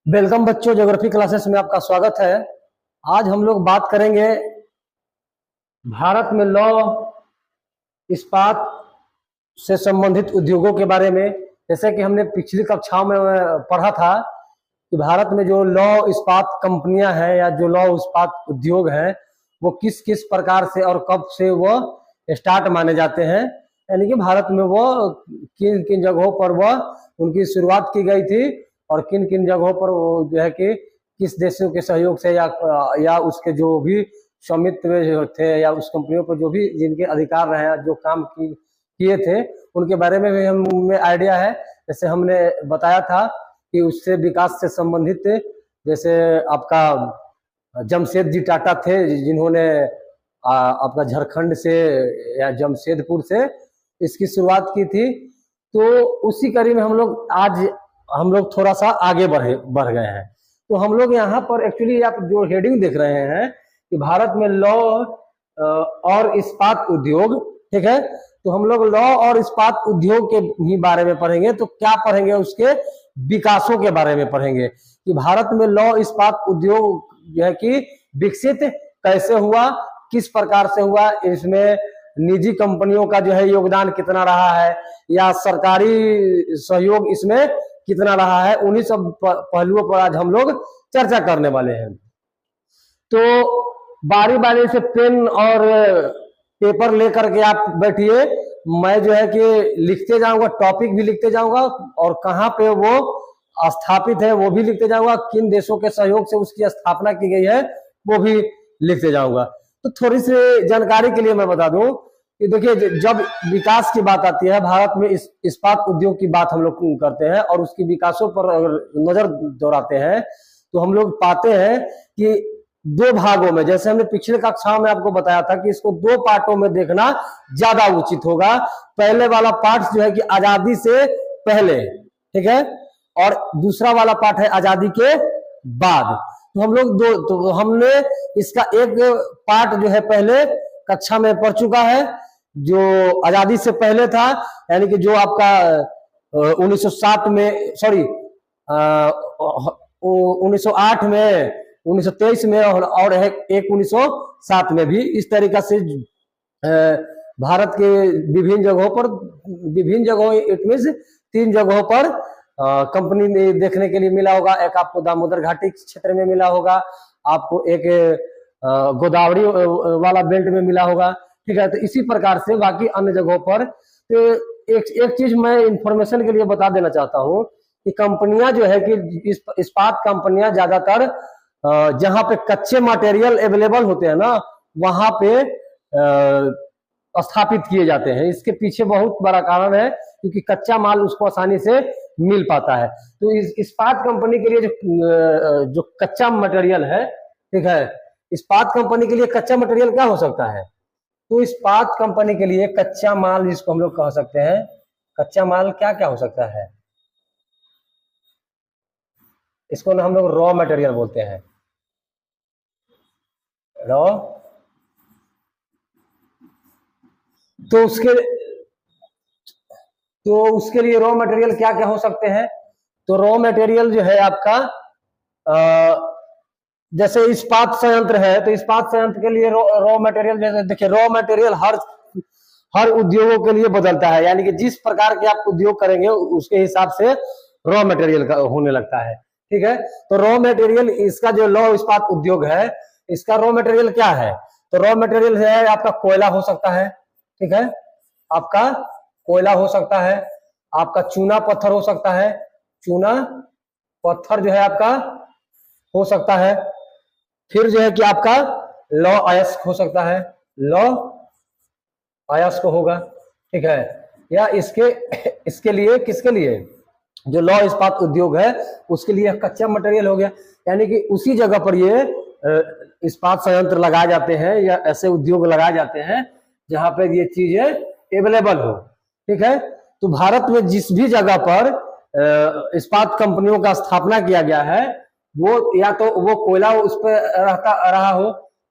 Welcome बच्चों, geography classes में आपका स्वागत है। आज हम लोग बात करेंगे भारत में लौह इस्पात से संबंधित उद्योगों के बारे में। जैसे कि हमने पिछली कक्षाओं में पढ़ा था कि भारत में जो लौह इस्पात कंपनियां हैं या जो लौह इस्पात उद्योग हैं वो किस किस प्रकार से और कब से वो स्टार्ट माने जाते हैं, यानी कि भारत में वो किन किन जगहों पर वह उनकी शुरुआत की गई थी और किन किन जगहों पर वो जो है कि किस देशों के सहयोग से या उसके जो भी स्वामित्व थे या उस कंपनियों पर जो भी जिनके अधिकार रहे जो काम किए थे उनके बारे में भी हमें आइडिया है। जैसे हमने बताया था कि उससे विकास से संबंधित जैसे आपका जमशेद जी टाटा थे जिन्होंने आपका झारखंड से या जमशेदपुर से इसकी शुरुआत की थी। तो उसी कड़ी में हम लोग थोड़ा सा आगे बढ़ गए हैं। तो हम लोग यहाँ पर एक्चुअली आप जो हेडिंग देख रहे हैं कि भारत में लौह और इस्पात उद्योग, ठीक है। तो हम लोग लौह और इस्पात उद्योग के ही बारे में पढ़ेंगे। तो क्या पढ़ेंगे, उसके विकासों के बारे में पढ़ेंगे कि भारत में लौह इस्पात उद्योग जो है कि विकसित कैसे हुआ, किस प्रकार से हुआ, इसमें निजी कंपनियों का जो है योगदान कितना रहा है या सरकारी सहयोग इसमें कितना रहा है, उन्हीं सब पहलुओं पर आज हम लोग चर्चा करने वाले हैं। तो बारी बारी से पेन और पेपर लेकर के आप बैठिए। मैं जो है कि लिखते जाऊंगा, टॉपिक भी लिखते जाऊंगा और कहाँ पे वो स्थापित है वो भी लिखते जाऊंगा, किन देशों के सहयोग से उसकी स्थापना की गई है वो भी लिखते जाऊंगा। तो थोड़ी सी जानकारी के लिए मैं बता दूं कि देखिए, जब विकास की बात आती है, भारत में इस्पात उद्योग की बात हम लोग करते हैं और उसकी विकासों पर अगर नजर दौड़ाते हैं तो हम लोग पाते हैं कि दो भागों में, जैसे हमने पिछले कक्षा में आपको बताया था कि इसको दो पार्टों में देखना ज्यादा उचित होगा। पहले वाला पार्ट जो है कि आजादी से पहले, ठीक है, और दूसरा वाला पार्ट है आजादी के बाद। तो हम लोग तो हमने इसका एक पार्ट जो है पहले कक्षा में पढ़ चुका है जो आजादी से पहले था, यानी कि जो आपका 1907 में, सॉरी 1908 में, 1923 में और एक 1907 में भी इस तरीका से भारत के विभिन्न जगहों इट मीन्स 3 जगहों पर कंपनी में देखने के लिए मिला होगा। एक आपको दामोदर घाटी क्षेत्र में मिला होगा, आपको एक गोदावरी वाला बेल्ट में मिला होगा, ठीक है। तो इसी प्रकार से बाकी अन्य जगहों पर। तो एक चीज मैं इंफॉर्मेशन के लिए बता देना चाहता हूँ कि कंपनियां जो है कि इस्पात कंपनियां ज्यादातर जहां पे कच्चे मटेरियल अवेलेबल होते हैं ना वहां पे स्थापित किए जाते हैं। इसके पीछे बहुत बड़ा कारण है क्योंकि कच्चा माल उसको आसानी से मिल पाता है। तो इस्पात कंपनी के लिए जो कच्चा मटेरियल है, ठीक है, इस्पात कंपनी के लिए कच्चा मटेरियल क्या हो सकता है? तो इस्पात कंपनी के लिए कच्चा माल जिसको हम लोग कह सकते हैं, कच्चा माल क्या क्या हो सकता है? इसको ना हम लोग रॉ मटेरियल बोलते हैं, रॉ। तो उसके लिए रॉ मटेरियल क्या क्या हो सकते हैं? तो रॉ मटेरियल जो है आपका जैसे इस्पात संयंत्र है, तो इस्पात संयंत्र के लिए रॉ मटेरियल, जैसे देखिए रॉ मटेरियल हर उद्योगों के लिए बदलता है, यानी कि जिस प्रकार के आप उद्योग करेंगे उसके हिसाब से रॉ मटेरियल का होने लगता है, ठीक है। तो रॉ मटेरियल, इसका जो लौह इस्पात उद्योग है इसका रॉ मटेरियल क्या है? तो रॉ मटेरियल है आपका कोयला हो सकता है, ठीक है, आपका कोयला हो सकता है, आपका चूना पत्थर हो सकता है, चूना पत्थर जो है आपका हो सकता है, फिर जो है कि आपका लौह अयस्क हो सकता है, लौह अयस्क होगा, ठीक है। या इसके लिए किसके लिए, जो लौह इस्पात उद्योग है उसके लिए कच्चा मटेरियल हो गया, यानी कि उसी जगह पर ये इस्पात संयंत्र लगाए जाते हैं या ऐसे उद्योग लगाए जाते हैं जहां पर ये चीजें अवेलेबल हो, ठीक है। तो भारत में जिस भी जगह पर इस्पात कंपनियों का स्थापना किया गया है वो या तो वो कोयला उस पर रहा हो,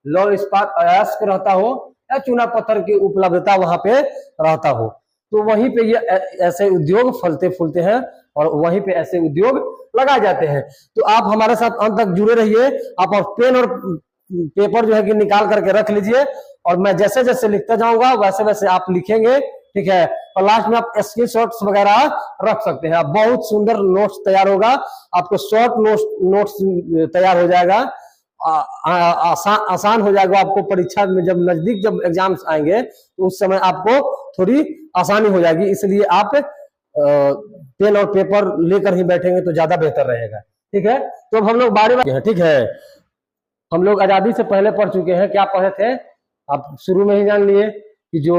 लौह इस्पात अयस्क रहता हो या चूना पत्थर की उपलब्धता वहां पे रहता हो, तो वहीं पे ये ऐसे उद्योग फलते फूलते हैं और वहीं पे ऐसे उद्योग लगाए जाते हैं। तो आप हमारे साथ अंत तक जुड़े रहिए। आप पेन और पेपर जो है कि निकाल करके रख लीजिए, और मैं जैसे जैसे लिखता जाऊंगा वैसे वैसे आप लिखेंगे, ठीक है। और लास्ट में आप स्क्रीनशॉट्स वगैरह रख सकते हैं। आप बहुत सुंदर नोट्स तैयार होगा, आपको शॉर्ट नोट्स तैयार हो जाएगा, आसान हो जाएगा आपको। परीक्षा में जब नजदीक जब एग्जाम्स आएंगे तो उस समय आपको थोड़ी आसानी हो जाएगी। इसलिए आप पेन और पेपर लेकर ही बैठेंगे तो ज्यादा बेहतर रहेगा, ठीक है। तो अब हम लोग बारी बारी, ठीक है, हम लोग आजादी से पहले पढ़ चुके हैं। क्या पढ़े थे आप शुरू में ही जान लिए कि जो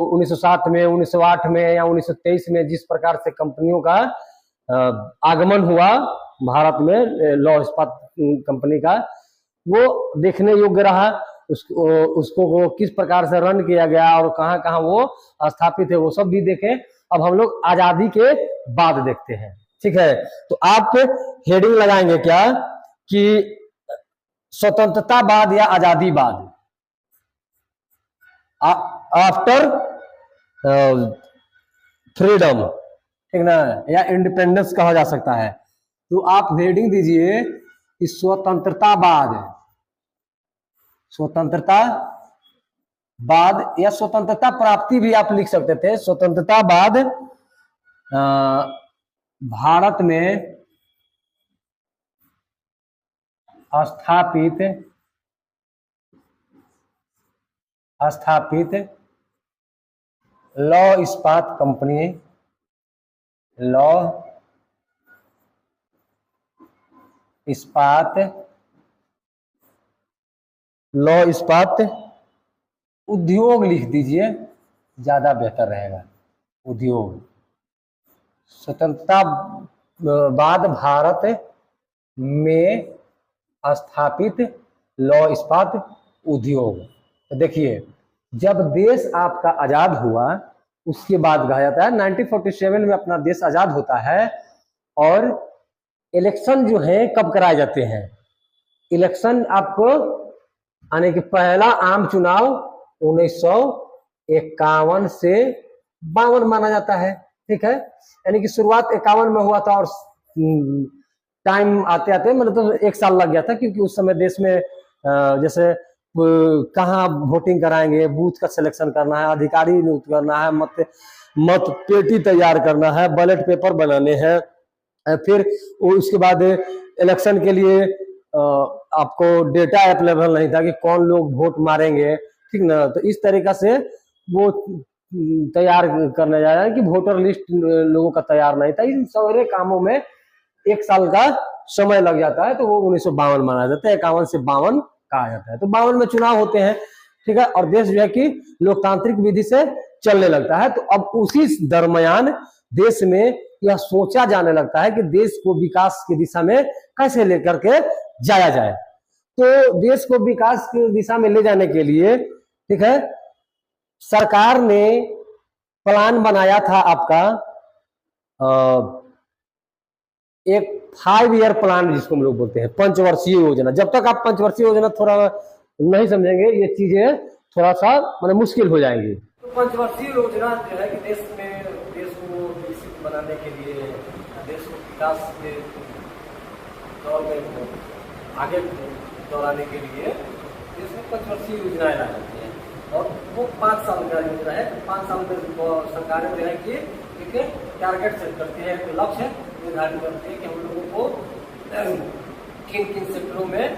1907 में, 1908 में या 1923 में जिस प्रकार से कंपनियों का आगमन हुआ भारत में, लौह इस्पात कंपनी का, वो देखने योग्य रहा। उसको वो किस प्रकार से रन किया गया और कहाँ कहाँ वो स्थापित है, वो सब भी देखें। अब हम लोग आजादी के बाद देखते हैं, ठीक है। तो आप हेडिंग लगाएंगे क्या कि स्वतंत्रता बाद या आजादी बाद, आफ्टर फ्रीडम, ठीक ना, या इंडिपेंडेंस कहा जा सकता है। तो आप हेडिंग दीजिए कि स्वतंत्रता बाद, स्वतंत्रता बाद, या स्वतंत्रता प्राप्ति भी आप लिख सकते थे। स्वतंत्रता बाद भारत में स्थापित लौह इस्पात कंपनी, लौह इस्पात उद्योग लिख दीजिए, ज्यादा बेहतर रहेगा। उद्योग, स्वतंत्रता बाद भारत में स्थापित लौह इस्पात उद्योग। तो देखिए, जब देश आपका आजाद हुआ उसके बाद कहा जाता है 1947 में अपना देश आजाद होता है, और इलेक्शन जो है कब कराए जाते हैं, इलेक्शन आपको आने के पहला आम चुनाव 1951 से 52 माना जाता है, ठीक है। यानी कि शुरुआत 51 में हुआ था, और टाइम आते आते मतलब 1 साल लग गया था, क्योंकि उस समय देश में जैसे कहाँ वोटिंग कराएंगे, बूथ का सिलेक्शन करना है, अधिकारी नियुक्त करना है, मत पेटी तैयार करना है, बैलेट पेपर बनाने हैं, फिर उसके बाद इलेक्शन के लिए आपको डेटा अवेलेबल नहीं था कि कौन लोग वोट मारेंगे, ठीक ना। तो इस तरीका से वो तैयार करने जा रहा है कि वोटर लिस्ट लोगों का तैयार नहीं था। इन सारे कामों में 1 साल का समय लग जाता है, तो वो 1952 माना जाता है। 51 से 52 कहा जाता है। तो 52 में चुनाव होते हैं, ठीक है, और देश जो है कि लोकतांत्रिक विधि से चलने लगता है। तो अब उसी दरमियान देश में यह सोचा जाने लगता है कि देश को विकास की दिशा में कैसे लेकर के जाया जाए। तो देश को विकास की दिशा में ले जाने के लिए, ठीक है, सरकार ने प्लान बनाया था आपका, एक 5 ईयर प्लान जिसको हम लोग बोलते हैं, पंचवर्षीय योजना। जब तक आप पंचवर्षीय योजना थोड़ा नहीं समझेंगे, ये चीजें थोड़ा सा मतलब मुश्किल हो जाएंगी। तो पंचवर्षीय योजना जो है कि देश को विकसित बनाने के लिए, देश को विकास के दौर में आगे दौड़ाने के लिए देश में पंचवर्षीय योजनाएं लाई जाती हैं, और वो 5 साल का योजना है। तो 5 साल में सरकारें जो है कि एक टारगेट सेट करती है, एक लक्ष्य निर्धारित करती है कि हम लोगों को किन किन सेक्टरों में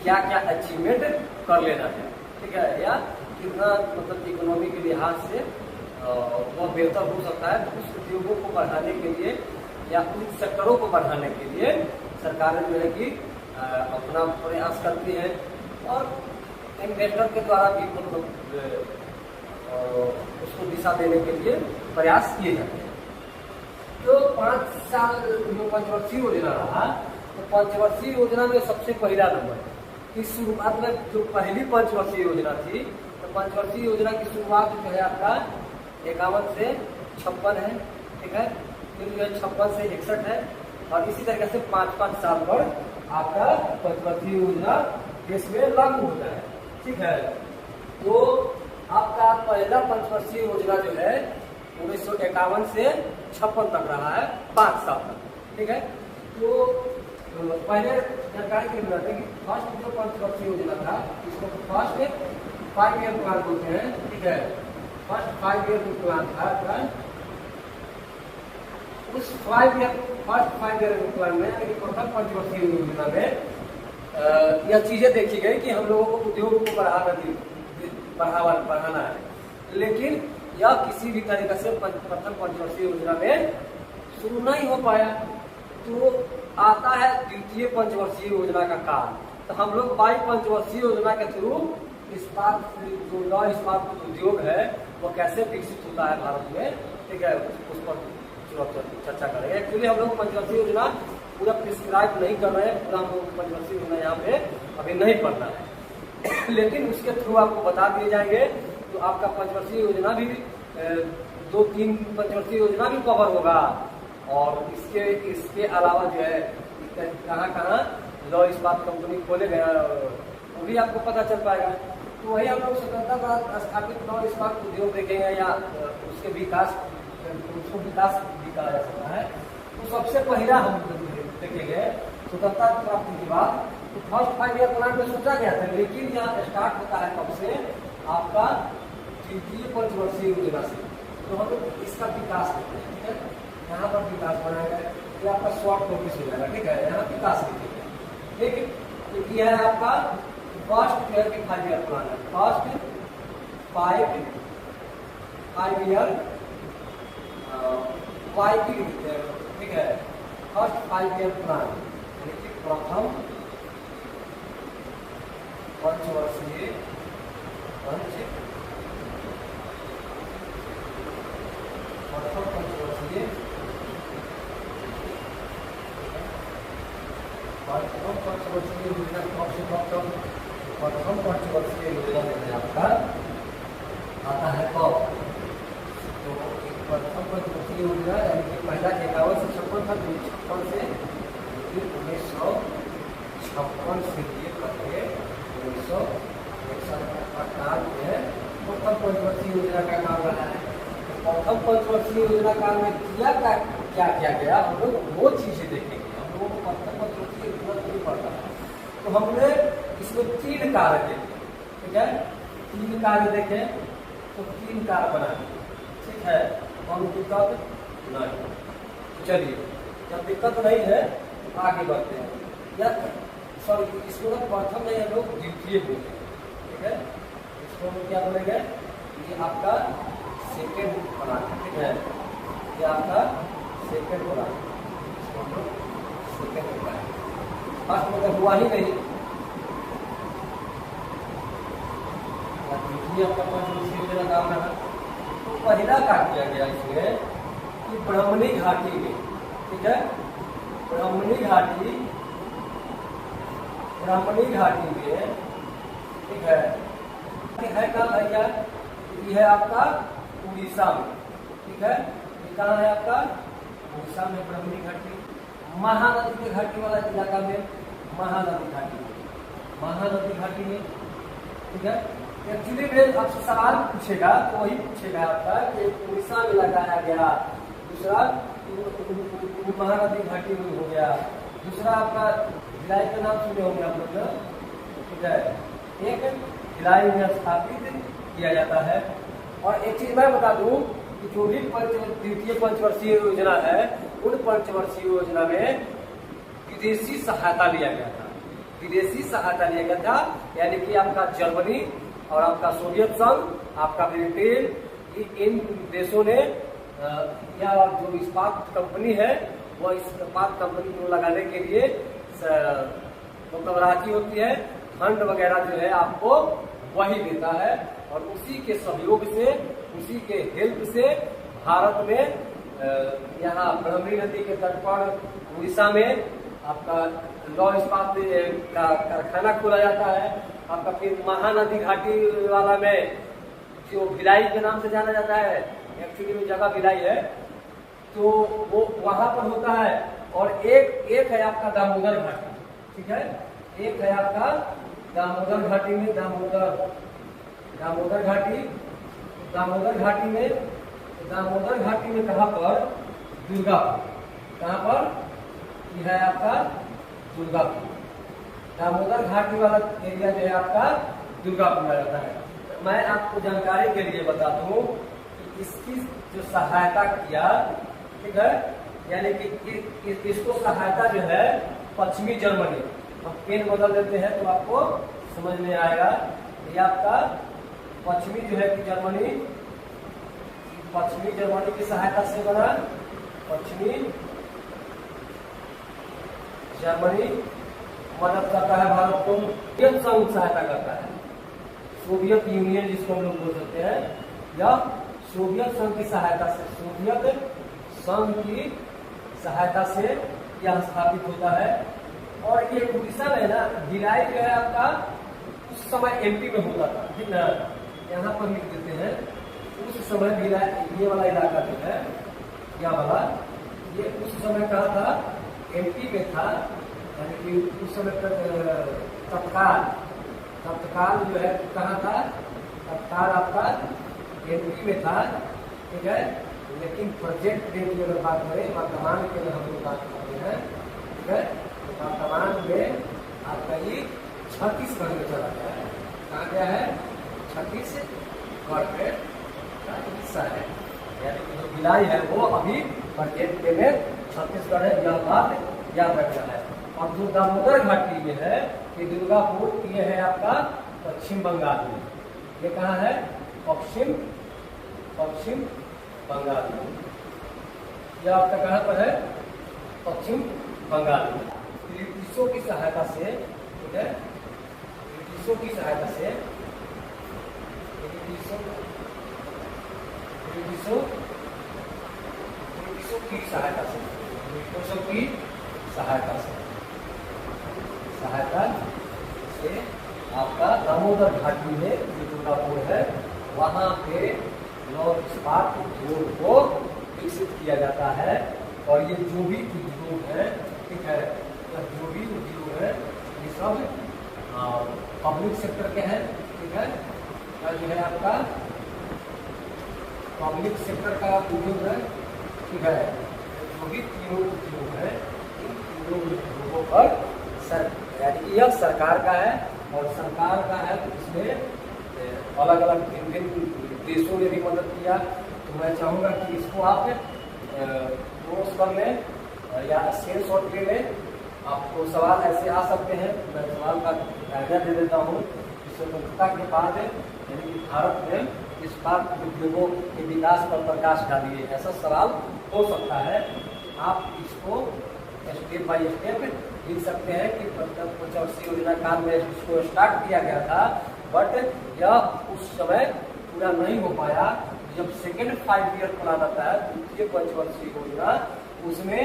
क्या क्या अचीवमेंट कर लेना है, ठीक है, या कितना मतलब इकोनॉमी के लिहाज से वह बेहतर हो सकता है। तो उस उद्योगों को बढ़ाने के लिए या उन सेक्टरों को बढ़ाने के लिए सरकारें जो है कि अपना प्रयास करती है, और इन्वेस्टर के द्वारा भी मतलब उसको दिशा देने के लिए प्रयास किए जाते हैं। तो 5 साल जो पंचवर्षीय योजना रहा, तो पंचवर्षीय योजना में सबसे पहला नंबर इस शुरुआत में जो पहली पंचवर्षीय योजना थी, तो पंचवर्षीय योजना की शुरुआत जो है आपका 51 से 56 है, ठीक है, फिर जो है 56 से 61 है, और इसी तरीके से 5-5 साल पर आपका पंचवर्षीय योजना देश में लागू होता है, ठीक है। तो आपका पहला पंचवर्षीय योजना जो है 1951 से 56 तक रहा है, 5 साल तक। ठीक है, तो पहले जानकारी के लिए कि फर्स्ट जो पंचवर्षीय योजना था इसको फर्स्ट 5 ईयर प्लान बोलते हैं। ठीक है, फर्स्ट 5 ईयर प्लान था। उस फर्स्ट 5 ईयर प्लान में यानी प्रथम पंचवर्षीय योजना में यह चीजें देखी गई कि हम लोगों को उद्योग को बढ़ाना है, लेकिन यह किसी भी तरीके से प्रथम पंचवर्षीय योजना में शुरू नहीं हो पाया। तो आता है द्वितीय पंचवर्षीय योजना का काल। तो हम लोग 22 पंचवर्षीय योजना के थ्रू इस्पात जो लौ इस्पात उद्योग है वो कैसे विकसित होता है भारत में, ठीक है, उस पर चर्चा करेंगे। एक्चुअली हम लोग पंचवर्षीय योजना पूरा प्रिस्क्राइब नहीं कर रहे हैं, पूरा हम लोग पंचवर्षीय योजना यहाँ पे अभी नहीं पढ़ना है, लेकिन उसके थ्रू आपको बता दिए जाएंगे। तो आपका पंचवर्षीय योजना भी 2-3 पंचवर्षीय योजना भी कवर होगा, और इसके अलावा जो है कहाँ कहाँ लौ इस्पात कंपनी खोले गया वो भी आपको पता चल पाएगा। तो वही हम लोग स्वतंत्रता बाद स्थापित लौ इस्पात उद्योग देखेंगे या उसके विकास भी कहा जा सकता है। तो सबसे पहला हम देखेंगे स्वतंत्रता प्राप्ति के बाद। तो फर्स्ट 5 ईयर प्लान में सोचा गया था, लेकिन यहाँ स्टार्ट होता है कब से, आपका द्वितीय पंचवर्षीय योजना से। तो हम लोग इसका विकास करते हैं। ठीक है, यहाँ पर विकास बनाएगा, ये आपका शॉर्ट नोटिस हो जाएगा। ठीक है, यहाँ विकास लिखेंगे। ठीक, तो ये है आपका फर्स्ट ईयर की 5 ईयर प्लान है। फर्स्ट 5 ईयर YP लिखते हैं। ठीक है, फर्स्ट 5 ईयर प्लान यानी कि प्रथम पंचवर्षीय योजना कब से कब तक? प्रथम पंचवर्षीय योजना में आपका आता है कब? तो प्रथम पंचवर्षीय योजना यानी कि पहला 51 से 56 था, 56 से 1956 से ये करके 1961 का काल है प्रथम पंचवर्षीय योजना का काम रहा है। प्रथम पंचवर्षीय योजना काल में क्या किया गया, हम लोग वो चीजें देखेंगे। हम लोगों को प्रथम पंचवर्षीय योजना नहीं पड़ता है, तो हमने इसमें 3 कार्य देखे। ठीक है, 3 कार्य देखे तो 3 कार्य बना। ठीक है, और दिक्कत नहीं। चलिए, जब दिक्कत नहीं है तो आगे बढ़ते हैं। या सॉरी, इसको ना प्रथम नहीं हम लोग द्वितीय बोलते हैं। ठीक है, इसको हम क्या बोलेंगे, ये आपका सेकेंड प्लान। ठीक है, ये आपका सेकेंड प्लान, इसको हम लोग सेकेंड प्लान। फर्स्ट मतलब हुआ ही नहीं, द्वितीय आपका पंचवर्षीय योजना काम रहा। तो पहला क्या किया गया इसमें कि ब्राह्मणी घाटी में, ठीक है, ब्राह्मणी घाटी में, ठीक है कहाँ भैया, ये है आपका उड़ीसा में। ठीक है, ये कहाँ है आपका? उड़ीसा में ब्राह्मणी घाटी, महानदी के घाटी वाला इलाका में, महानदी घाटी में। ठीक है, एक्चुअली में आपसे सवाल पूछेगा तो वही पूछेगा आपका कि उड़ीसा में लगाया गया, दूसरा महानदी घाटी में हो गया, दूसरा आपका भिलाई का नाम सुने होंगे आप लोग। ठीक है, एक भिलाई में स्थापित किया जाता है। और एक चीज मैं बता दूं कि जो भी द्वितीय पंचवर्षीय योजना है, उन पंचवर्षीय योजना में विदेशी सहायता लिया गया था। यानी कि आपका जर्मनी और आपका सोवियत संघ, आपका ब्रिटेन, इन देशों ने या जो इस्पात कंपनी है वो इस्पात कंपनी को लगाने के लिए मतलब राशि होती है, फंड वगैरह जो है आपको वही देता है। और उसी के सहयोग से, उसी के हेल्प से भारत में यहाँ ब्रह्मणी नदी के तट पर उड़ीसा में आपका लौ इस्पात का कारखाना खोला जाता है। आपका फिर महानदी घाटी वाला में जो भिलाई के नाम से जाना जाता है, एक्चुअली में जगह भिलाई है, तो वो वहां पर होता है। और एक है आपका दामोदर घाटी। ठीक है, एक है आपका दामोदर घाटी में, दामोदर घाटी में दामोदर घाटी में कहाँ पर? दुर्गापुर। कहाँ पर? यह है आपका दुर्गापुर। दामोदर घाटी वाला एरिया जो है आपका दुर्गापुर में रहता है। मैं आपको जानकारी के लिए बता दूं कि इसकी जो सहायता किया, ठीक है, यानी कि इसको सहायता जो है पश्चिमी जर्मनी, हम पेन बदल देते हैं तो आपको समझ में आएगा। ये आपका पश्चिमी जो है कि पश्चिमी जर्मनी की सहायता से बना। पश्चिमी जर्मनी मदद करता है भारत को, सोवियत संघ सहायता करता है, सोवियत यूनियन जिसको हम लोग बोल सकते हैं, या सोवियत संघ की सहायता से, सोवियत संघ की सहायता से यह स्थापित होता है। और ये उड़ीसा में ना भिलाई जो है आपका उस समय एमपी में होता था, ठीक ना, यहाँ पर लिख देते हैं। उस समय भिलाई, ये वाला इलाका जो है, क्या वाला, ये उस समय कहा था एमपी में था, यानी कि उस समय तत्काल जो है कहाँ था? तत्काल आपका एमपी में था, ठीक है। लेकिन प्रोजेक्ट डे की अगर बात करें, वर्तमान की अगर हम लोग बात करते हैं, ठीक है, तो वर्तमान में आपका ये छत्तीसगढ़ में चला गया है। कहाँ गया है? छत्तीसगढ़ में का हिस्सा है, यानी कि जो भिलाई है वो अभी प्रोजेक्ट डे में छत्तीसगढ़ है, यह बात याद रखना है। और जो दामोदर घाटी में है ये दुर्गापुर, ये है आपका पश्चिम बंगाल में। ये कहाँ है? पश्चिम बंगाल में। यह आपका कहाँ पर है? पश्चिम बंगाल में। ब्रिटिशों की सहायता से, ठीक है, ब्रिटिशों की सहायता से, ब्रिटिशों की सहायता से, ब्रिटिशों की सहायता से आपका दामोदर घाटी में जो दुर्गापुर है वहाँ पे लौह इस्पात उद्योग को विकसित किया जाता है। और ये जो भी उद्योग है, ठीक है, जो भी उद्योग है ये सब पब्लिक सेक्टर के हैं, ठीक है, जो है आपका पब्लिक सेक्टर का उद्योग है, ठीक है। जो भी तीनों उद्योग है, इन तीनों उद्योगों पर यानी यह सरकार का है, और सरकार का है तो इसमें अलग अलग भिन्न देशों ने भी मदद किया। तो मैं चाहूँगा कि इसको आप नोट्स कर लें या स्क्रीन शॉट ले लें। आपको सवाल ऐसे आ सकते हैं, मैं सवाल का आइडिया दे देता हूँ। स्वतंत्रता के बाद यानी कि भारत में इस्पात उद्योगों के विकास पर प्रकाश डालिए, ऐसा सवाल हो सकता है। आप इसको स्टेप बाय स्टेप लिख सकते हैं कि पंचवर्षीय योजना काल में इसको स्टार्ट किया गया था, बट यह उस समय पूरा नहीं हो पाया। जब सेकेंड 5 ईयर प्लान आता है, द्वितीय पंचवर्षीय योजना, उसमें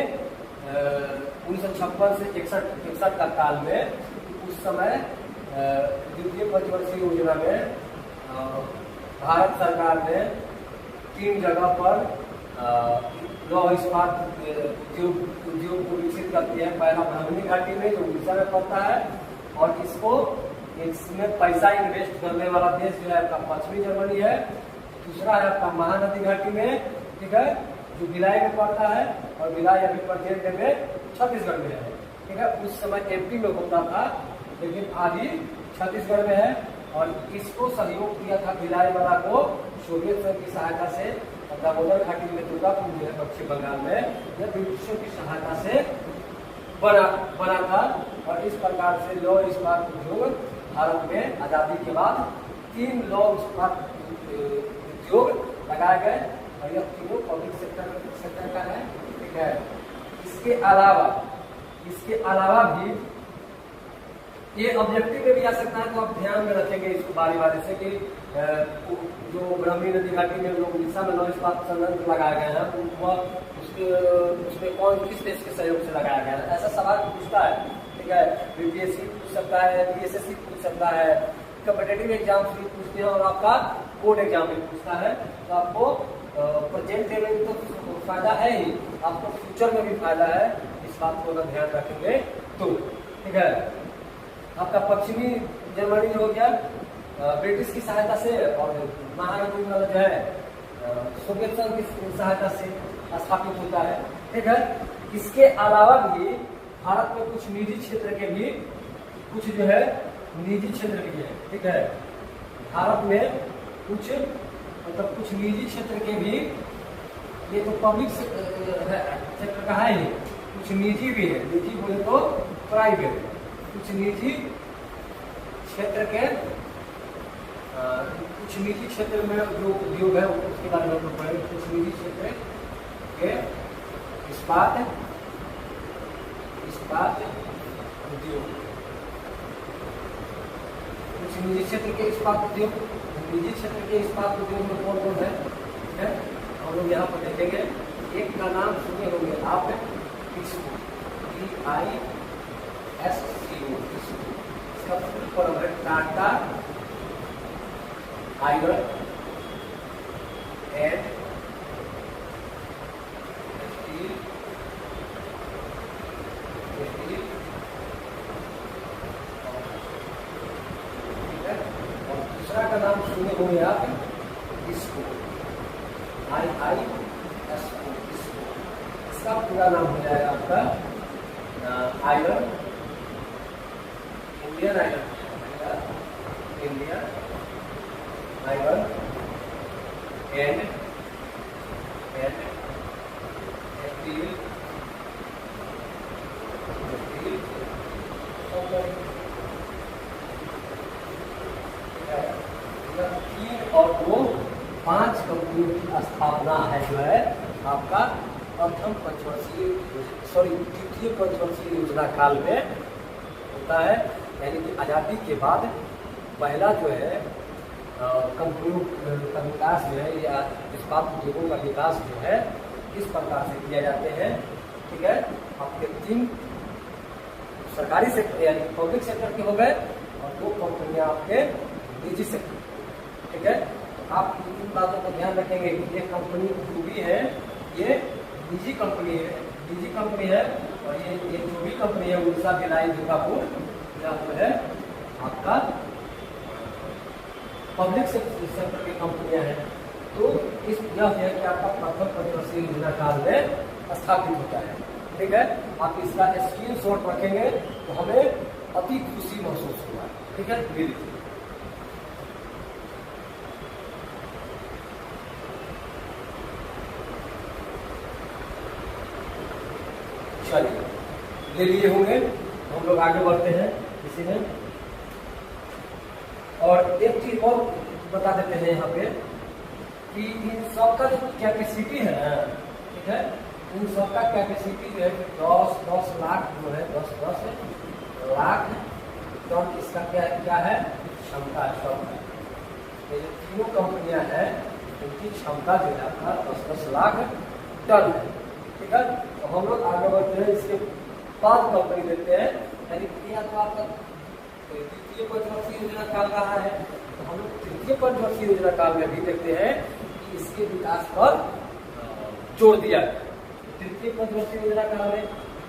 1956 से 61 का काल में, उस समय द्वितीय पंचवर्षीय योजना में भारत सरकार ने 3 जगह पर लौह इस्पात उद्योग को विकसित करती है। पहला ब्राह्मणी घाटी में जो उड़ीसा में पड़ता है, और इसमें पैसा इन्वेस्ट करने वाला देश जो है आपका पश्चिमी जर्मनी है। दूसरा है आपका महानदी घाटी में, ठीक है, जो भिलाई में पड़ता है, और भिलाई अभी प्रेजेंट डे में छत्तीसगढ़ में है, ठीक है। उस समय एमपी में होता था, लेकिन अभी छत्तीसगढ़ में है। और इसको सहयोग किया था भिलाई वाला को सोवियत संघ की सहायता से। और दामोदर घाटी में दुर्गापुर जो है पश्चिम बंगाल में, यह ब्रिटिशों की सहायता से बना था। और इस प्रकार से लौह इस्पात उद्योग भारत में आज़ादी के बाद 3 लौह इस्पात उद्योग लगाए गए, और यह तीनों पब्लिक सेक्टर का है, ठीक है। इसके अलावा भी ये ऑब्जेक्टिव में भी आ सकता है, तो आप ध्यान में रखेंगे इसको बारी से कि जो ब्राह्मणी नदी घाटी में लोग उड़ीसा में लौह इस्पात संयंत्र लगाए गए हैं, तो वह उसमें कौन किस देश के सहयोग से लगाया गया है, ऐसा सवाल पूछता है, ठीक है। यूपीएससी पूछ सकता है, बीएसएससी पूछ सकता है, कॉम्पिटिटिव एग्जाम भी पूछते हैं, और आपका बोर्ड एग्जाम भी पूछता है। तो आपको प्रेजेंट डे में तो फायदा है ही, आपको फ्यूचर में भी फायदा है, इस बात को अगर ध्यान रखेंगे तो, ठीक है। आपका पश्चिमी जर्मनी हो गया ब्रिटिश की सहायता से, और महानदी वाला जो है सोवियत संघ की सहायता से स्थापित होता है। ठीक है, इसके अलावा भी भारत में कुछ निजी क्षेत्र के भी कुछ जो है निजी क्षेत्र भी है। ठीक है, भारत में कुछ मतलब कुछ निजी क्षेत्र के भी, ये तो पब्लिक सेक्टर का है ही, कुछ निजी भी है। निजी बोले तो प्राइवेट, कुछ निजी क्षेत्र के कुछ निजी क्षेत्र में जो उद्योग है उसके बारे में हम लोग पढ़ेंगे। कुछ निजी क्षेत्र के इस्पात उद्योग, कुछ निजी क्षेत्र के इस्पात उद्योग। निजी क्षेत्र के इस्पात उद्योग में कौन कौन है? ठीक है, हम लोग यहाँ पर देखेंगे। एक का नाम सुने होंगे आप, टिस्को, TISCO। इसका फुल फॉर्म है टाटा आयरन एंड स्टील और दूसरा का नाम सुने होंगे आप, इसको IISO। इसका पूरा नाम हो जाएगा आपका iron, Indian iron and steel तीन और दो 5 कंपनियों की स्थापना है जो है आपका द्वितीय पंचवर्षीय योजना काल में होता है। यानी कि आज़ादी के बाद पहला जो है कंपनियों का विकास जो है या इस्पात उद्योगों का विकास जो है इस प्रकार से किया जाते हैं। ठीक है, आपके 3 सरकारी सेक्टर यानी पब्लिक सेक्टर के हो गए और 2 कंपनियां आपके निजी सेक्टर। ठीक है, आप इन बातों को ध्यान रखेंगे कि ये कंपनी जो भी है ये निजी कंपनी है और ये जो भी कंपनी है उड़ीसा, भिलाई, दुर्गापुर या जो है आपका पब्लिक सेक्टर की कंपनियां हैं। तो इस यह है कि आपका प्रथम पंचवर्षीय योजना काल में स्थापित होता है। ठीक है, आप इसका स्क्रीनशॉट रखेंगे तो हमें अति खुशी महसूस होगा। ठीक है, बिल्कुल। चलिए, ले लिए होंगे, हम लोग आगे बढ़ते हैं इसी में। और एक चीज और बता देते हैं यहाँ पे कि इन सबका जो कैपेसिटी है, ठीक है, इन सबका कैपेसिटी जो है 10 लाख जो है 10 लाख टन इसका क्या है क्षमता है। ये जो तीनों कंपनियां हैं उनकी क्षमता जो है आपका 10 लाख टन है। ठीक है, तो हम लोग आगे बढ़ते हैं। इसके 5 कंपनी देते हैं, यानी या तो आपका द्वितीय पंचवर्षीय योजना काल रहा है, तो हम लोग तृतीय पंचवर्षीय योजना काल में भी देखते हैं कि इसके विकास पर जोर दिया गया। तृतीय पंचवर्षीय योजना काल में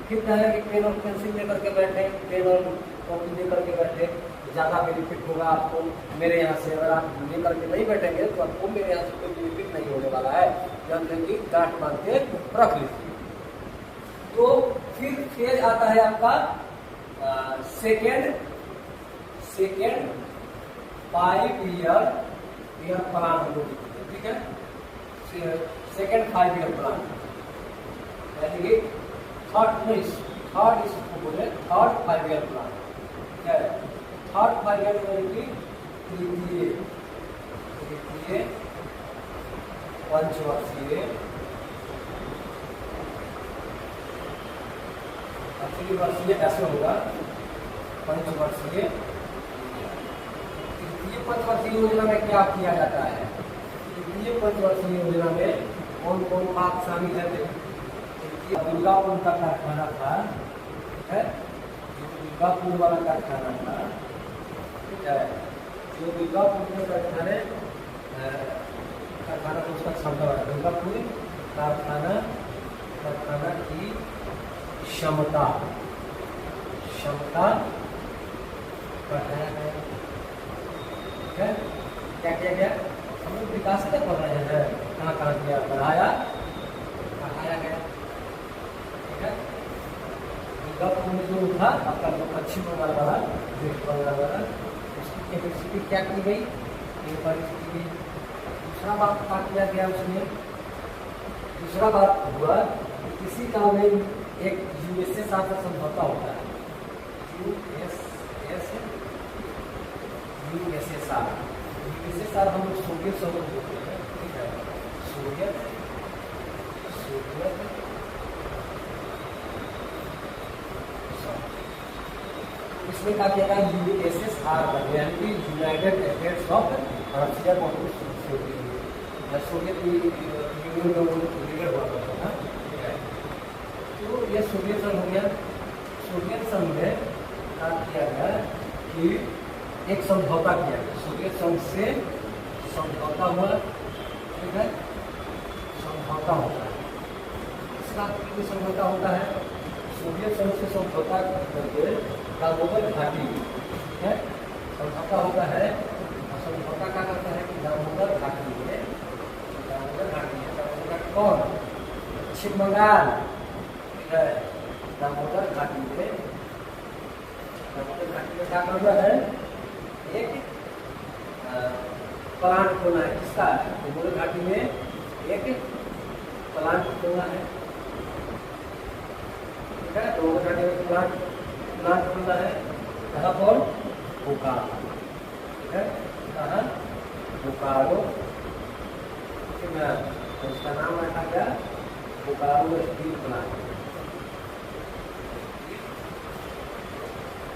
फिर कहें कि पेन और पेंसिल लेकर के बैठे, पेन और कॉपी लेकर के बैठे, ज़्यादा बेनिफिट होगा आपको मेरे यहाँ से। अगर आप लेकर के नहीं बैठेंगे तो आपको मेरे यहाँ से कोई बेनिफिट नहीं होने वाला है। जब कि गांठ बांध के रख लीजिए। तो फिर आता है आपका सेकेंड 5 ईयर प्लान। ठीक है, सेकेंड 5 ईयर प्लान यानी कि थर्ड इसको बोले थर्ड 5 ईयर प्लान। क्या है थर्ड 5 ईयर यानी कि तृतीय पंचवर्षीय वर्षीय ऐसे होगा पंचवर्षीय। तृतीय पंचवर्षीय योजना में क्या किया जाता है? तृतीय पंचवर्षीय योजना में कौन कौन बात शामिल है? दुर्गापुर का कारखाना था, है दुर्गापुर वाला कारखाना था, ठीक है, जो दुर्गापुर में कारखाना को उसका क्षमता है। दुर्गापुर कारखाना की क्षमता बढ़ाया गया। ठीक है, क्या किया गया? हम लोग विकास तक पढ़ रहे हैं। कहाँ कहाँ किया, बढ़ाया गया। ठीक है, दुर्गापुर में जो था आपका जो पश्चिम बंगाल वाला, वेस्ट बंगाल वाला, उसकी कैपेसिटी क्या की गई, एक बार की गई। दूसरा बात क्या किया गया उसमें, दूसरा बात हुआ किसी का में एक यूएसए साथ समझौता होता है, यूएसएसआर हम लोग सोवियत संघ बोलते हैं। ठीक है, सोवियत इसमें क्या किया गया, यूएसएसआर यानी कि United states of Russia Soviet union का लीडर हुआ करता था। तो यह सोवियत संघ हो गया। सोवियत संघ में क्या किया गया कि एक समझौता किया गया, सोवियत संघ से समझौता हुआ। ठीक है, समझौता होता है, इसका समझौता होता है, सोवियत संघ से समझौता करके दामोदर घाटी है समझौता होता है। और समझौता क्या करता है कि दामोदर घाटी है, दामोदर कौन, पश्चिम बंगाल। ठीक है, दामोदर घाटी में क्या करना है, एक प्लांट खोलना है। किसका, दामोदर घाटी में एक प्लांट खोलना है। ठीक है, दामोदर घाटी में प्लांट खोलना है। कहाँ पर, बोकारो। ठीक है, कहाँ, बोकारो। ठीक है, तो उसका नाम रखा गया Bokaro steel plant,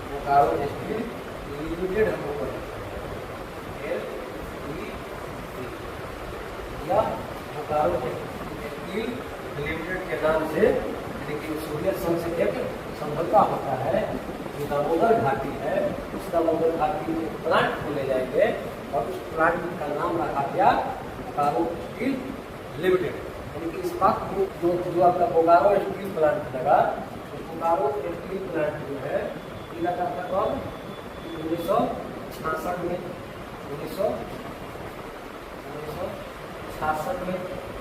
Bokaro steel limited हम लोग या बोकारो स्टील लिमिटेड के नाम से। लेकिन सोवियत संघ से एक समझौता होता है, जो दामोदर घाटी है, उस दामोदर घाटी में प्लांट खोले जाएंगे और उस प्लांट का नाम रखा गया बोकारो स्टील लिमिटेड। यानी कि इस्पात जो आपका बोकारो स्टील प्लांट लगा, तो बोकारो स्टील प्लांट जो है लगा था कब, 1966 में, 1966 में।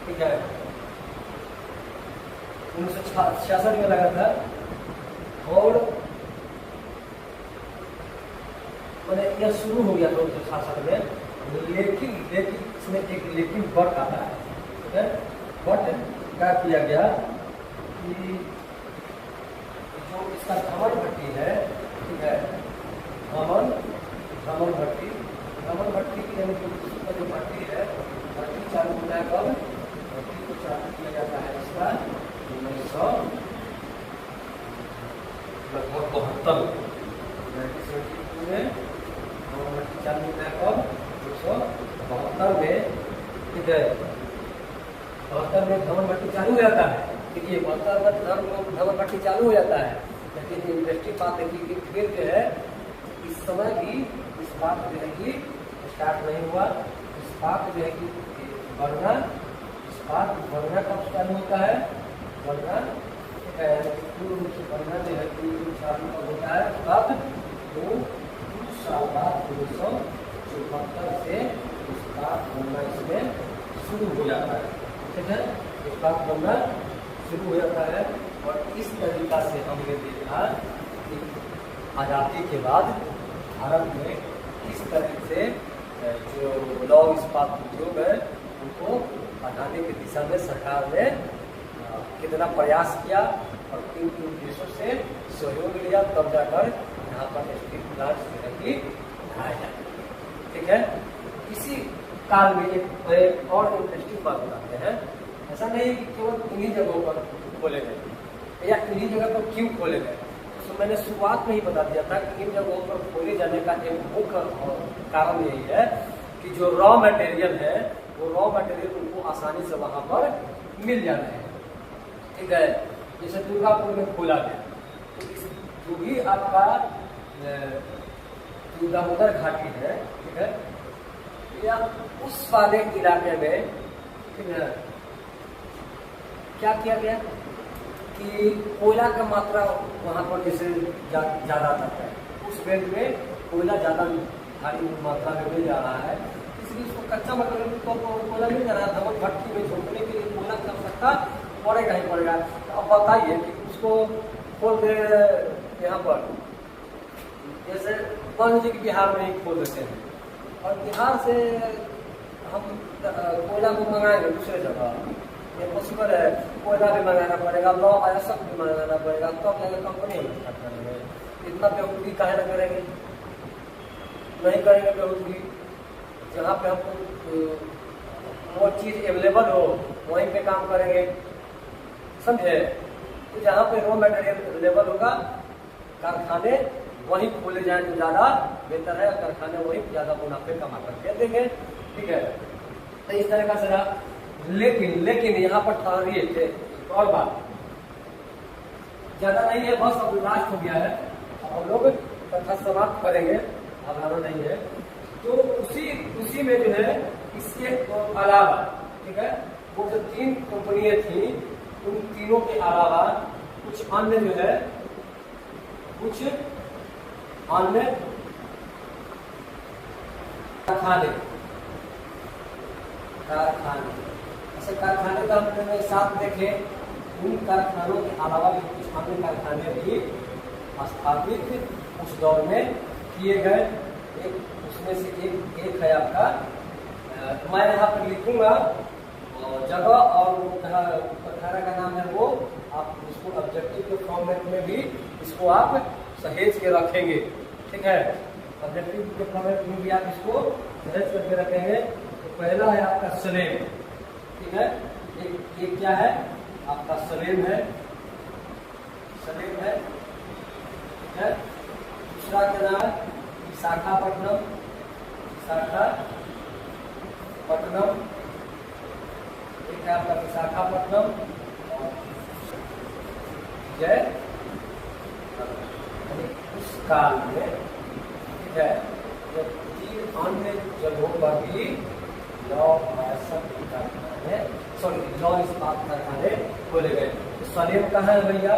ठीक है, 1966 में लगा था। और मैंने यह शुरू हो गया था 1966 में, लेकिन इसमें एक लेकिन बट आता है। ठीक है, बट क्या किया गया कि जो इसका धमन भट्टी है, ठीक है, धमन भट्टी की यानी कि जो भट्टी है, भट्टी चालू होता है कब, भट्टी को चालू किया जाता है इसका 1972 में। भट्टी चालू होता है कब, 1972 में। ठीक है, 72 में धमन भट्टी चालू हो जाता है। देखिए 72 में धमन भट्टी चालू हो जाता है। लेकिन इंडस्ट्री बात है कि फिर जो है इस समय भी इस बात जो है कि स्टार्ट नहीं हुआ। इस बात जो है कि बढ़ना, इस बात बढ़ना कब चालू होता है, बढ़ना पूर्ण रूप से बढ़ना जो है कि चालू कब होता है, तब 2 साल बाद 1974 से इस बात बनना इसमें शुरू हो जाता है। ठीक है, इस बात बनना शुरू हो जाता है। और इस तरीका से हमने देखा कि आज़ादी के बाद भारत में किस तरह से जो लौह इस्पात उद्योग है उनको बढ़ाने की दिशा में सरकार ने कितना प्रयास किया और किन किन देशों से सहयोग लिया, तब जाकर यहाँ पर स्टील प्लांट की उठाया जाए। ठीक है, इसी काल में एक और इंटरेस्टिंग बात बताते हैं। ऐसा नहीं कि केवल इन्हीं जगहों पर खोले गए या इन्हीं जगह पर क्यों खोले गए। तो मैंने शुरुआत में ही बता दिया था कि इन जगहों पर खोले जाने का एक मुख्य कारण यही है कि जो रॉ मटेरियल है, वो रॉ मटेरियल उनको आसानी से वहां पर मिल जाते हैं। ठीक है, जैसे दुर्गापुर में खोला गया, तो जो भी आपका दामोदर घाटी है, ठीक है, या उस वाले इलाके में, ठीक है, क्या किया गया कि कोयला का मात्रा वहाँ पर जैसे ज्यादा आता है, उस बेल्ट में कोयला ज्यादा भारी मात्रा में मिल जा रहा है, इस इसलिए उसको कच्चा मतलब तो कोयला मिल जा रहा है, धमक भट्टी में झोंकने के लिए कोयला की आवश्यकता पड़ेगा ही पड़ेगा। तो अब बताइए कि उसको खोल दे यहाँ पर, जैसे मान लीजिए कि बिहार में ही खोल देते हैं और बिहार से हम कोयला को मंगाएंगे दूसरे जगह, ये पॉसिबल है। कोयला भी मंगाना पड़ेगा, लॉ आयसक भी मंगाना पड़ेगा, तब जाकर कंपनी हम स्टार्ट करेंगे। इतना बेवकूफ़ी काहे ना करेंगे, नहीं करेंगे बेवकूफ़ी। जहाँ पे हमको वो चीज़ अवेलेबल हो वहीं पे काम करेंगे, समझे। तो जहाँ पे रॉ मटेरियल अवेलेबल होगा कारखाने वहीं खोले जाए तो ज़्यादा बेहतर है, कारखाने वहीं ज़्यादा मुनाफे कमा करके देंगे, ठीक है। तो इस तरह का सरा, लेकिन यहाँ पर ठहरिए थे और बात ज़्यादा नहीं है, बस अब लास्ट हो गया है, अब हम लोग कथा समाप्त करेंगे, अब ज़्यादा नहीं है। तो उसी में जो है इसके अलावा, ठीक है, वो जो 3 कंपनियां थी उन तीनों के अलावा कुछ अन्य जो है, कुछ अन्य कारखाने, ऐसे कारखाने का हमने साथ देखे। उन कारखानों के अलावा भी कुछ अन्य कारखाने भी स्थापित उस दौर में किए गए। एक उसमें से एक है आपका, मैं यहाँ पर लिखूंगा जगह और वो कारखाना का नाम है, वो आप इसको ऑब्जेक्टिव के फॉर्मेट में भी इसको आप सहेज के रखेंगे, ठीक है। ऑब्जेक्टिव के फॉर्मेट में भी आप इसको सहेज करके रखेंगे। तो पहला है आपका सलेम, ठीक है, ये क्या है आपका सलेम है, ठीक है। दूसरा क्या नाम है विशाखापट्टनम, एक है आपका विशाखापट्टनम और जय उस काल में, ठीक है, जब 3 अन्य जगहों पर भी लौ इस्पात कारखाने खोले गए। तो सलेम कहाँ है भैया,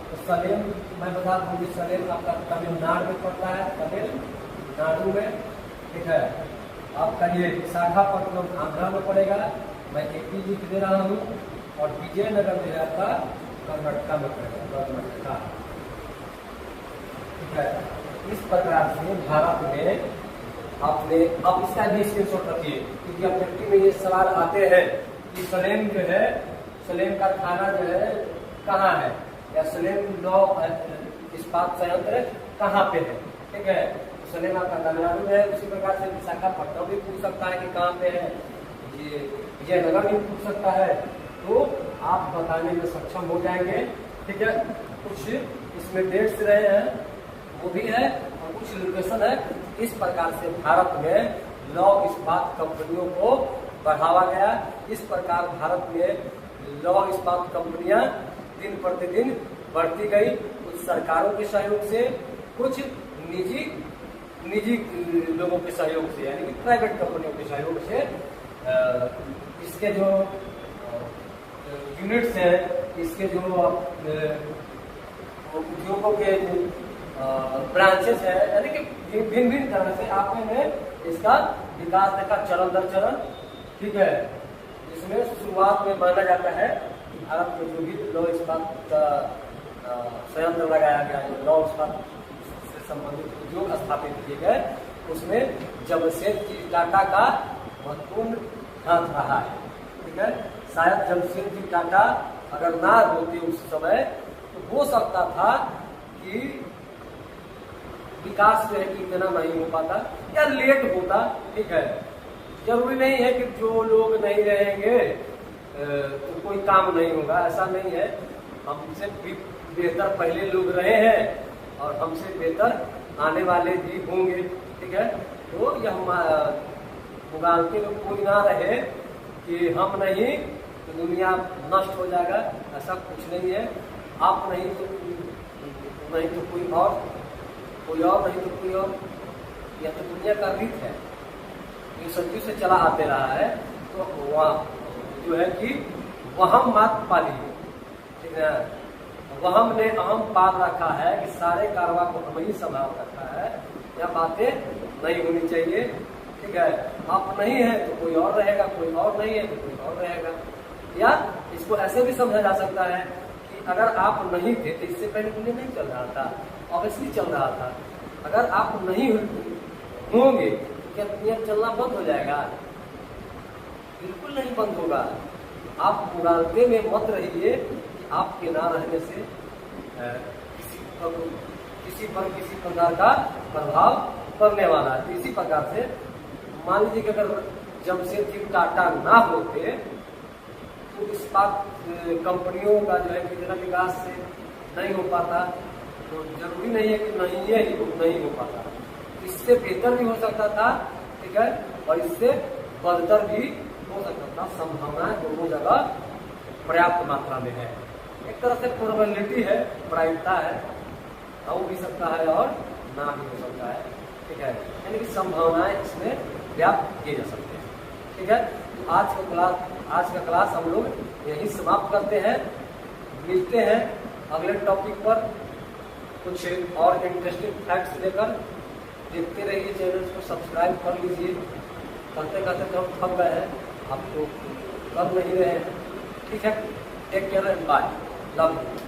तो सलेम मैं बता दूँ कि सलेम आपका तमिलनाडु में पड़ता है, तमिलनाडु में, ठीक है। आपका ये विशाखापट्टनम आंध्रा में पड़ेगा, मैं AP लिख दे रहा हूँ, और विजयनगर जो है आपका कर्नाटका में पड़ेगा, कर्नाटका, ठीक है। इस प्रकार से भारत में आपने, अब इसका भी स्क्रीनशॉट रखिए क्योंकि ऑब्जेक्टिव में ये सवाल आते हैं कि सलेम जो है, सलेम कारखाना जो है कहाँ है, या सलेम लौ इस्पात संयंत्र कहाँ पे है, ठीक है। सलेम आपका तमिलनाडु में है। उसी प्रकार से विशाखापट्टनम भी पूछ सकता है कि कहाँ पे है, ये विजयनगर भी पूछ सकता है, तो आप बताने में सक्षम हो जाएंगे, ठीक है। कुछ इसमें डेट्स रहे हैं वो भी है और कुछ लोकेशन है। इस प्रकार से भारत में लौ इस्पात कंपनियों को बढ़ावा गया। इस प्रकार भारत में लौ इस्पात कंपनियां दिन प्रतिदिन बढ़ती गई, कुछ सरकारों के सहयोग से, कुछ निजी लोगों के सहयोग से, यानी कि प्राइवेट कंपनियों के सहयोग से। इसके जो यूनिट्स हैं, इसके जो उद्योगों के ब्रांचेस है, यानी कि भिन्न भिन्न तरह से आपने इसका विकास देखा चरण दर चरण, ठीक है। इसमें शुरुआत में माना जाता है कि भारत में जो भी लौ इस्पात का संयंत्र लगाया गया, जो लौ इस्पात से संबंधित उद्योग स्थापित किए गए, उसमें जमशेदजी टाटा का महत्वपूर्ण हाथ रहा है, ठीक है। शायद जमशेदजी टाटा अगर ना होते उस समय तो हो सकता था कि विकास जो है कि इतना नहीं हो पाता या लेट होता, ठीक है। जरूरी नहीं है कि जो लोग नहीं रहेंगे तो कोई काम नहीं होगा, ऐसा नहीं है। हमसे भी बेहतर पहले लोग रहे हैं और हमसे बेहतर आने वाले भी होंगे, ठीक है। तो यह मुगाल के लोग कोई ना रहे कि हम नहीं तो दुनिया नष्ट हो जाएगा, ऐसा कुछ नहीं है। आप नहीं तो कोई और नहीं तो कोई और, यह तो दुनिया का रीत है, ये सदियों से चला आते रहा है। तो वह जो है कि वहम मात पाली, ठीक है। वहम ने अहम पाल रखा है कि सारे कारवा को हम ही संभाल रखा है, यह बातें नहीं होनी चाहिए, ठीक है, आप नहीं है तो कोई और रहेगा, कोई और नहीं है तो कोई और रहेगा। या इसको ऐसे भी समझा जा सकता है कि अगर आप नहीं थे तो इससे पहले दुनिया नहीं चल रहा था, ऑब्वियसली चल रहा था। अगर आप नहीं होंगे तो क्या दुनिया चलना बंद हो जाएगा? बिल्कुल नहीं बंद होगा। आप उड़ालते में मत रहिए कि आपके ना रहने से किसी प्रकार का प्रभाव पड़ने वाला है। इसी प्रकार से मान लीजिए कि अगर जमशेदजी टाटा ना होते तो इस्पात कंपनियों का जो है कितना विकास से नहीं हो पाता, तो जरूरी नहीं है कि नहीं हो पाता। इससे बेहतर भी हो सकता था, ठीक है, और इससे बदतर भी हो सकता था। संभावनाएं दोनों जगह पर्याप्त मात्रा में है। एक तरह से प्रोबेबिलिटी है, प्रायिकता है, हो भी सकता है और ना भी हो सकता है, ठीक है, यानी कि संभावनाएं इसमें व्याप्त किए जा सकते हैं। ठीक है, तो आज का क्लास हम लोग यही समाप्त करते हैं। मिलते हैं अगले टॉपिक पर कुछ और इंटरेस्टिंग फैक्ट्स लेकर। देखते रहिए, चैनल को सब्सक्राइब कर लीजिए। करते करते तो हम थक गए हैं, आप तो कर नहीं रहे हैं। ठीक है, take care and bye, love you.